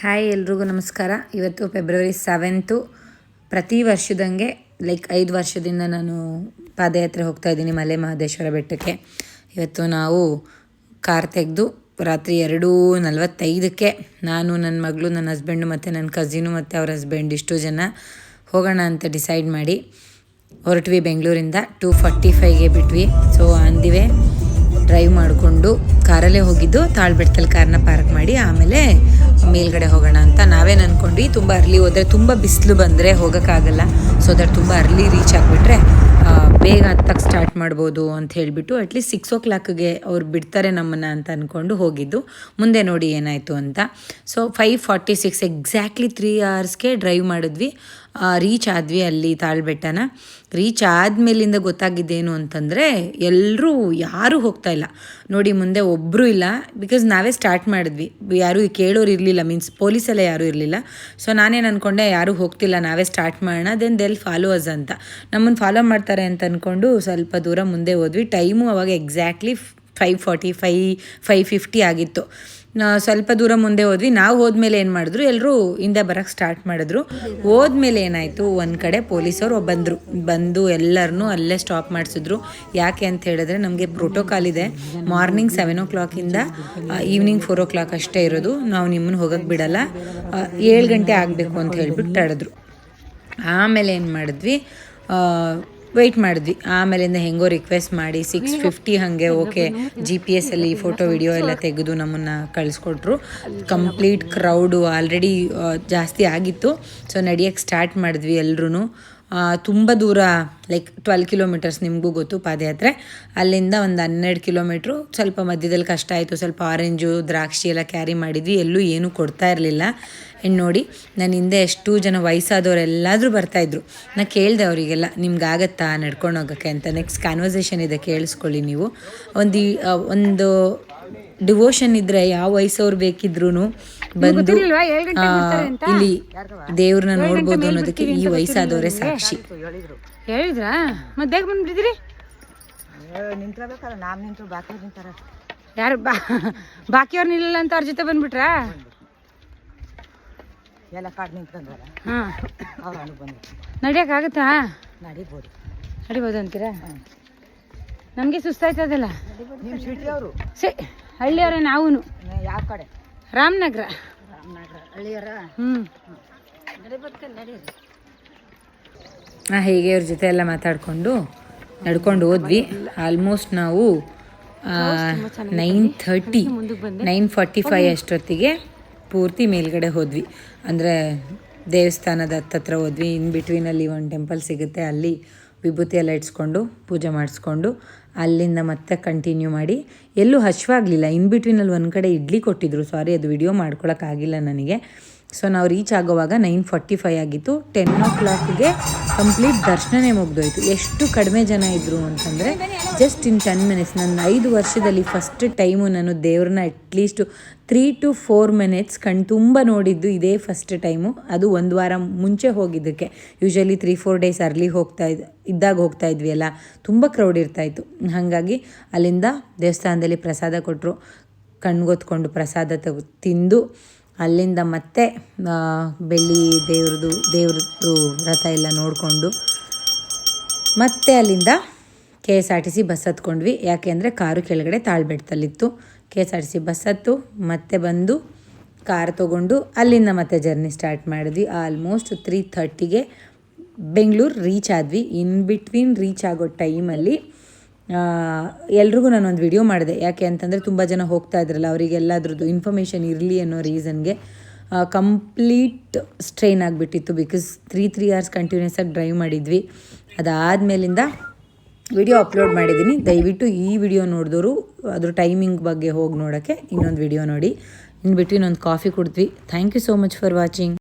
Hi ಎಲ್ರಿಗೂ ನಮಸ್ಕಾರ. ಇವತ್ತು ಫೆಬ್ರವರಿ 7 ಪ್ರತಿ ವರ್ಷದಂಗೆ 5 ವರ್ಷದಿಂದ ನಾನು ಪಾದಯಾತ್ರೆ ಹೋಗ್ತಾ ಇದ್ದೀನಿ ಮಲೆ ಮಹದೇಶ್ವರ ಬೆಟ್ಟಕ್ಕೆ. ಇವತ್ತು ನಾವು ಕಾರ್ ತೆಗೆದು ರಾತ್ರಿ 2:45ಕ್ಕೆ ನಾನು, ನನ್ನ ಮಗಳು, ನನ್ನ ಹಸ್ಬೆಂಡು ಮತ್ತು ನನ್ನ ಕಸಿನು ಮತ್ತು ಅವ್ರ ಹಸ್ಬೆಂಡ್ ಇಷ್ಟು ಜನ ಹೋಗೋಣ ಅಂತ ಡಿಸೈಡ್ ಮಾಡಿ ಹೊರಟ್ವಿ. ಬೆಂಗಳೂರಿಂದ 2:45ಗೆ ಬಿಟ್ವಿ. ಸೊ ಅಂದಿವೆ ಡ್ರೈವ್ ಮಾಡಿಕೊಂಡು ಕಾರಲ್ಲೇ ಹೋಗಿದ್ದು. ತಾಳ್ಬೆಟ್ಟದಲ್ಲಿ ಕಾರ್ನ ಪಾರ್ಕ್ ಮಾಡಿ ಆಮೇಲೆ ಮೇಲ್ಗಡೆ ಹೋಗೋಣ ಅಂತ ನಾವೇನು ಅಂದ್ಕೊಂಡ್ವಿ. ತುಂಬ ಅರ್ಲಿ ಹೋದರೆ ತುಂಬ ಬಿಸಿಲು ಬಂದರೆ ಹೋಗೋಕ್ಕಾಗಲ್ಲ. ಸೊ ದಟ್ ತುಂಬ ಅರ್ಲಿ ರೀಚ್ ಆಗಿಬಿಟ್ರೆ ಬೇಗ ಹತ್ತಕ್ಕೆ ಸ್ಟಾರ್ಟ್ ಮಾಡ್ಬೋದು ಅಂತ ಹೇಳಿಬಿಟ್ಟು ಅಟ್ಲೀಸ್ಟ್ 6 o'clockಗೆ ಅವ್ರು ಬಿಡ್ತಾರೆ ನಮ್ಮನ್ನು ಅಂತ ಅಂದ್ಕೊಂಡು ಹೋಗಿದ್ದು. ಮುಂದೆ ನೋಡಿ ಏನಾಯಿತು ಅಂತ. ಸೊ 5:46 ಎಕ್ಸಾಕ್ಟ್ಲಿ 3 hours ಡ್ರೈವ್ ಮಾಡಿದ್ವಿ. ರೀಚ್ ಆದ್ವಿ ಅಲ್ಲಿ ತಾಳ್ಬೆಟ್ಟನ. ರೀಚ್ ಆದಮೇಲಿಂದ ಗೊತ್ತಾಗಿದ್ದೇನು ಅಂತಂದರೆ ಎಲ್ಲರೂ ಯಾರೂ ಹೋಗ್ತಾಯಿಲ್ಲ ನೋಡಿ. ಮುಂದೆ ಒಬ್ಬರೂ ಇಲ್ಲ, ಬಿಕಾಸ್ ನಾವೇ ಸ್ಟಾರ್ಟ್ ಮಾಡಿದ್ವಿ. ಯಾರೂ ಕೇಳೋರು ಇರಲಿಲ್ಲ, ಮೀನ್ಸ್ ಪೊಲೀಸೆಲ್ಲ ಯಾರೂ ಇರಲಿಲ್ಲ. ಸೊ ನಾನೇನು ಅಂದ್ಕೊಂಡೆ, ಯಾರೂ ಹೋಗ್ತಿಲ್ಲ, ನಾವೇ ಸ್ಟಾರ್ಟ್ ಮಾಡೋಣ, ದೆನ್ ದೆಲ್ ಫಾಲೋ ಅಸ್ ಅಂತ. ನಮ್ಮನ್ನು ಫಾಲೋ ಮಾಡ್ತಾರೆ ಅಂತ ಅಂದ್ಕೊಂಡು ಸ್ವಲ್ಪ ದೂರ ಮುಂದೆ ಹೋದ್ವಿ. ಟೈಮು ಅವಾಗ ಎಕ್ಸಾಕ್ಟ್ಲಿ 5:45 5:50 ಆಗಿತ್ತು. ಸ್ವಲ್ಪ ದೂರ ಮುಂದೆ ಹೋದ್ವಿ. ನಾವು ಹೋದ್ಮೇಲೆ ಏನು ಮಾಡಿದ್ರು, ಎಲ್ಲರೂ ಹಿಂದೆ ಬರೋಕ್ಕೆ ಸ್ಟಾರ್ಟ್ ಮಾಡಿದ್ರು. ಹೋದ್ಮೇಲೆ ಏನಾಯಿತು, ಒಂದು ಕಡೆ ಪೊಲೀಸವರು ಬಂದು ಎಲ್ಲರನ್ನೂ ಅಲ್ಲೇ ಸ್ಟಾಪ್ ಮಾಡಿಸಿದ್ರು. ಯಾಕೆ ಅಂತ ಹೇಳಿದ್ರೆ ನಮಗೆ ಪ್ರೋಟೋಕಾಲ್ ಇದೆ. ಮಾರ್ನಿಂಗ್ 7 o'clockಯಿಂದ ಈವ್ನಿಂಗ್ 4 o'clock ಅಷ್ಟೇ ಇರೋದು. ನಾವು ನಿಮ್ಮನ್ನು ಹೋಗೋಕ್ಕೆ ಬಿಡಲ್ಲ, 7 ಗಂಟೆ ಆಗಬೇಕು ಅಂತ ಹೇಳಿಬಿಟ್ಟು ತಡೆದ್ರು. ಆಮೇಲೆ ಏನು ಮಾಡಿದ್ವಿ, ವೆಯ್ಟ್ ಮಾಡಿದ್ವಿ. ಆಮೇಲಿಂದ ಹೆಂಗೋ ರಿಕ್ವೆಸ್ಟ್ ಮಾಡಿ 6:50 ಹಾಗೆ ಓಕೆ GPS ಅಲ್ಲಿ ಫೋಟೋ ವಿಡಿಯೋ ಎಲ್ಲ ತೆಗೆದು ನಮ್ಮನ್ನು ಕಳಿಸ್ಕೊಟ್ರು. ಕಂಪ್ಲೀಟ್ ಕ್ರೌಡು ಆಲ್ರೆಡಿ ಜಾಸ್ತಿ ಆಗಿತ್ತು. ಸೊ ನಡೆಯೋಕ್ಕೆ ಸ್ಟಾರ್ಟ್ ಮಾಡಿದ್ವಿ ಎಲ್ಲರೂ. ತುಂಬ ದೂರ 12 kilometers, ನಿಮಗೂ ಗೊತ್ತು ಪಾದಯಾತ್ರೆ. ಅಲ್ಲಿಂದ ಒಂದು 12 kilometers. ಸ್ವಲ್ಪ ಮಧ್ಯದಲ್ಲಿ ಕಷ್ಟ ಆಯಿತು. ಸ್ವಲ್ಪ ಆರೆಂಜು, ದ್ರಾಕ್ಷಿ ಎಲ್ಲ ಕ್ಯಾರಿ ಮಾಡಿದ್ವಿ. ಎಲ್ಲೂ ಏನೂ ಕೊಡ್ತಾ ಇರಲಿಲ್ಲ. ಇನ್ನು ನೋಡಿ, ನನ್ನ ಹಿಂದೆ ಎಷ್ಟು ಜನ ವಯಸ್ಸಾದವರೆಲ್ಲಾದರೂ ಬರ್ತಾಯಿದ್ರು. ನಾನು ಕೇಳಿದೆ ಅವರಿಗೆಲ್ಲ, ನಿಮ್ಗಾಗತ್ತಾ ನಡ್ಕೊಂಡು ಹೋಗೋಕ್ಕೆ ಅಂತ. ನೆಕ್ಸ್ಟ್ ಕಾನ್ವರ್ಸೇಷನ್ ಇದೆ, ಕೇಳಿಸ್ಕೊಳ್ಳಿ ನೀವು. ಒಂದು ಡಿವೋಷನ್ ಇದ್ದರೆ ಯಾವ ವಯಸ್ಸವ್ರು ಬೇಕಿದ್ರೂ ಬಂದು ಇಲ್ಲಿ ದೇವ್ರನ್ನ ನೋಡ್ಬೋದು ಅನ್ನೋದಕ್ಕೆ ಈ ವಯಸ್ಸಾದವರೇ ಸಾಕ್ಷಿ. ಹೇಳಿದ್ರಾ? ಮತ್ತೆ ಬಂದ್ಬಿಟ್ಟಿದ್ರಿ? ಯಾರು ಬಾಕಿಯವ್ರು ನಿಲ್ಲ ಅಂತ ಅವ್ರ ಜೊತೆ ಬಂದ್ಬಿಟ್ರಾ? ಹಾಂ, ನಡಿಯೋಕ್ಕಾಗತ್ತಾ? ನಡಿಬೋದು ಅಂತೀರಾ? ನಮಗೆ ಸುಸ್ತಾಯ್ತದಲ್ಲ. ಹಳ್ಳಿಯವರೇ ನಾವು. ಯಾವ ಕಡೆ? ರಾಮನಗರ. ಹೇಗೆ ಅವ್ರ ಜೊತೆ ಎಲ್ಲ ಮಾತಾಡಿಕೊಂಡು ನಡ್ಕೊಂಡು ಹೋದ್ವಿ. ಆಲ್ಮೋಸ್ಟ್ ನಾವು 9:30 9:45 ಅಷ್ಟೊತ್ತಿಗೆ ಪೂರ್ತಿ ಮೇಲ್ಗಡೆ ಹೋದ್ವಿ. ಅಂದರೆ ದೇವಸ್ಥಾನದ ಹತ್ತತ್ರ ಹೋದ್ವಿ. ಇನ್ ಬಿಟ್ವೀನಲ್ಲಿ ಒಂದು ಟೆಂಪಲ್ ಸಿಗುತ್ತೆ, ಅಲ್ಲಿ ವಿಭೂತಿ ಎಲ್ಲ ಇಟ್ಸ್ಕೊಂಡು ಪೂಜೆ ಮಾಡಿಸ್ಕೊಂಡು ಅಲ್ಲಿಂದ ಮತ್ತೆ ಕಂಟಿನ್ಯೂ ಮಾಡಿ. ಎಲ್ಲೂ ಹಶ್ವಾಗಲಿಲ್ಲ. ಇನ್ ಬಿಟ್ವೀನಲ್ಲಿ ಒಂದು ಕಡೆ ಇಡ್ಲಿ ಕೊಟ್ಟಿದ್ರು. ಸಾರಿ, ಅದು ವಿಡಿಯೋ ಮಾಡ್ಕೊಳಕ್ಕಾಗಿಲ್ಲ ನನಗೆ. ಸೊ ನಾವು ರೀಚ್ ಆಗೋವಾಗ 9:45 ಆಗಿತ್ತು. 10 o'clockಗೆ ಕಂಪ್ಲೀಟ್ ದರ್ಶನನೇ ಮುಗ್ದೋಯ್ತು. ಎಷ್ಟು ಕಡಿಮೆ ಜನ ಇದ್ದರು ಅಂತಂದರೆ ಜಸ್ಟ್ ಇನ್ 10 minutes. ನನ್ನ 5 ವರ್ಷದಲ್ಲಿ ಫಸ್ಟ್ ಟೈಮು ನಾನು ದೇವ್ರನ್ನ ಅಟ್ಲೀಸ್ಟ್ 3 to 4 minutes ತುಂಬ ನೋಡಿದ್ದು ಇದೇ ಫಸ್ಟ್ ಟೈಮು. ಅದು ಒಂದು ವಾರ ಮುಂಚೆ ಹೋಗಿದ್ದಕ್ಕೆ. ಯೂಶ್ವಲಿ 3-4 days ಅರ್ಲಿ ಹೋಗ್ತಾ ಇದ್ವಿ ಅಲ್ಲ, ತುಂಬ ಕ್ರೌಡ್ ಇರ್ತಾಯಿತ್ತು. ಹಾಗಾಗಿ ಅಲ್ಲಿಂದ ದೇವಸ್ಥಾನದಲ್ಲಿ ಪ್ರಸಾದ ಕೊಟ್ಟರು. ಕಣ್ಗೊತ್ಕೊಂಡು ಪ್ರಸಾದ ತಿಂದು ಅಲ್ಲಿಂದ ಮತ್ತೆ ಬೆಳ್ಳಿ ದೇವ್ರದ್ದು ರಥ ಎಲ್ಲ ನೋಡಿಕೊಂಡು ಮತ್ತೆ ಅಲ್ಲಿಂದ KSRTC ಬಸ್ ಹತ್ಕೊಂಡ್ವಿ. ಯಾಕೆ ಅಂದರೆ ಕಾರು ಕೆಳಗಡೆ ತಾಳ್ಬೆಟ್ಟದಲ್ಲಿತ್ತು. KSRTC ಬಸ್ ಹತ್ತು ಮತ್ತೆ ಬಂದು ಕಾರ್ ತೊಗೊಂಡು ಅಲ್ಲಿಂದ ಮತ್ತೆ ಜರ್ನಿ ಸ್ಟಾರ್ಟ್ ಮಾಡಿದ್ವಿ. ಆಲ್ಮೋಸ್ಟ್ 3:30ಗೆ ಬೆಂಗಳೂರು ರೀಚ್ ಆದ್ವಿ. ಇನ್ ಬಿಟ್ವೀನ್ ರೀಚ್ ಆಗೋ ಟೈಮಲ್ಲಿ ಎಲ್ರಿಗೂ ನಾನೊಂದು ವಿಡಿಯೋ ಮಾಡಿದೆ. ಯಾಕೆ ಅಂತಂದರೆ ತುಂಬ ಜನ ಹೋಗ್ತಾ ಇದ್ರಲ್ಲ, ಅವರಿಗೆಲ್ಲ ಅದ್ರದ್ದು ಇನ್ಫಾರ್ಮೇಷನ್ ಇರಲಿ ಅನ್ನೋ ರೀಸನ್ಗೆ. ಕಂಪ್ಲೀಟ್ ಸ್ಟ್ರೈನ್ ಆಗಿಬಿಟ್ಟಿತ್ತು. ಬಿಕಾಸ್ 3 hours ಕಂಟಿನ್ಯೂಸ್ ಆಗಿ ಡ್ರೈವ್ ಮಾಡಿದ್ವಿ. ಅದಾದಮೇಲಿಂದ ವಿಡಿಯೋ ಅಪ್ಲೋಡ್ ಮಾಡಿದ್ದೀನಿ. ದಯವಿಟ್ಟು ಈ ವಿಡಿಯೋ ನೋಡಿದವರು ಅದ್ರ ಟೈಮಿಂಗ್ ಬಗ್ಗೆ ಹೋಗಿ ನೋಡೋಕ್ಕೆ ಇನ್ನೊಂದು ವಿಡಿಯೋ ನೋಡಿ. ಇನ್ ಬಿಟ್ವೀನ್ ಒಂದು ಕಾಫಿ ಕುಡಿದ್ವಿ. Thank you so much for watching.